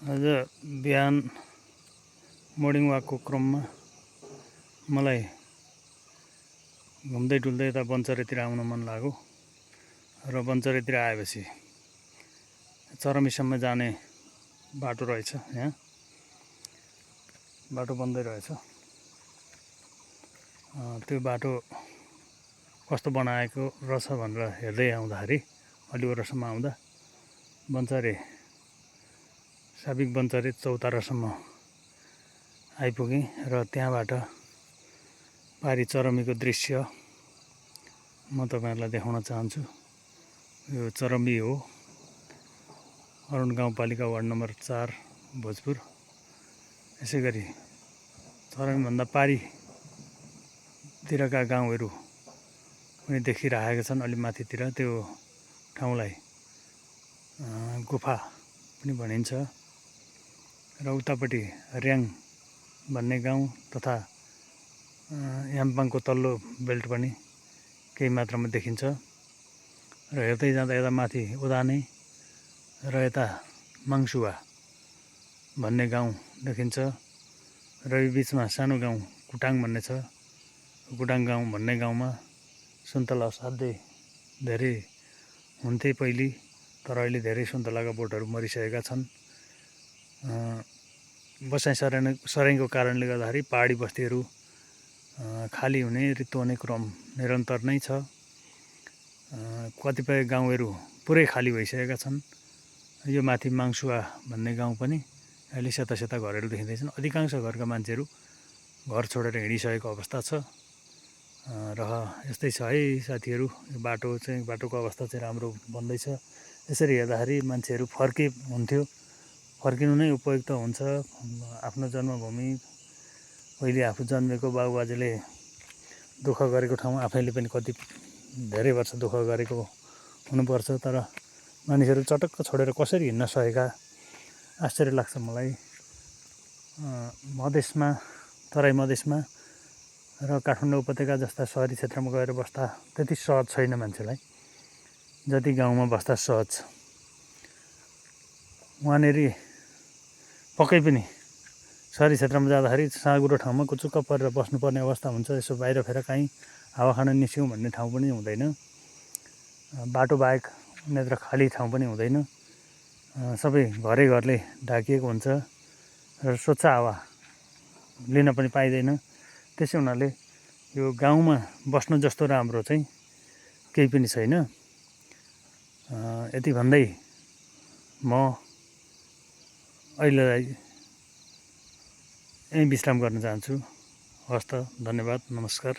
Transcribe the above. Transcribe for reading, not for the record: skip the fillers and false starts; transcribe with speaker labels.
Speaker 1: आज बिहान मर्निङ वाकको क्रममा मलाई घुम्दै डुल्दै यता बन्चरेतिर आउन मन लाग्यो र बन्चरेतिर आएपछि चरमीसम्म जाने बाटो रहेछ। यहाँ बाटो बन्दै रहेछ। त्यो बाटो कस्तो बनाएको रहेछ भनेर हेर्दै आउँदाखेरि अलि वरसम्म आउँदा बन्चरे साबिक बन्चरे चौतारासम्म आइपुगेँ र त्यहाँबाट पारी चरमीको दृश्य म तपाईहरुलाई देखाउन चाहन्छु। यो चरमी हो, अरुण गाउँपालिका वार्ड नम्बर 4 भोजपुर। यसैगरी चरमी भन्दा पारीतिरका गाउँहरू पनि देखिरहेका छन्। अलि माथितिर त्यो ठाउँलाई गुफा पनि भनिन्छ र उतापट्टि र्याङ भन्ने गाउँ तथा याम्पाङको तल्लो बेल्ट पनि केही मात्रामा देखिन्छ र हेर्दै जाँदा यता माथि उदाने र यता माङसुवा भन्ने गाउँ देखिन्छ र यो बिचमा सानो गाउँ कुटाङ भन्ने छ। कुटाङ गाउँ भन्ने गाउँमा सुन्तला असाध्यै धेरै हुन्थे पहिले, तर अहिले धेरै सुन्तलाका बोटहरू मरिसकेका छन्। बसाइँ सराईको कारणले गर्दाखेरि पहाडी बस्तीहरू खाली हुने, रित्तो हुने क्रम निरन्तर नै छ। कतिपय गाउँहरू पुरै खाली भइसकेका छन्। यो माथि माङसुवा भन्ने गाउँ पनि अहिले सेता सेता घरहरू देखिँदैछन्। अधिकांश घरका मान्छेहरू घर छोडेर हिँडिसकेको अवस्था छ र यस्तै छ है साथीहरू। यो बाटोको अवस्था चाहिँ राम्रो बन्दैछ। यसरी हेर्दाखेरि मान्छेहरू फर्के हुन्थ्यो, फर्किनु नै उपयुक्त हुन्छ। आफ्नो जन्मभूमि, पहिले आफू जन्मेको बाबुबाजेले दुःख गरेको ठाउँ, आफैले पनि कति धेरै वर्ष दुःख गरेको हुनुपर्छ। तर मानिसहरू चटक्क छोडेर कसरी हिँड्न सकेका आश्चर्य लाग्छ मलाई। मधेसमा, तराई मधेसमा र काठमाडौँ उपत्यका जस्ता सहरी क्षेत्रमा गएर बस्दा त्यति सहज छैन मान्छेलाई जति गाउँमा बस्दा सहज छ। वहाँनेरि पक्कै पनि सहरी क्षेत्रमा जाँदाखेरि साँघुरो ठाउँमा कुचुक्क परेर बस्नुपर्ने अवस्था हुन्छ। यसो बाहिर फेर काहीँ हावा खान निस्क्यौँ भन्ने ठाउँ पनि हुँदैन। बाटो बाहेक अन्यत्र खाली ठाउँ पनि हुँदैन। सबै घरले ढाकिएको हुन्छ र स्वच्छ हावा लिन पनि पाइँदैन। त्यसै हुनाले यो गाउँमा बस्नु जस्तो राम्रो चाहिँ केही पनि छैन। यति भन्दै म अहिलेलाई यहीँ विश्राम गर्न चाहन्छु। हस्त, धन्यवाद, नमस्कार।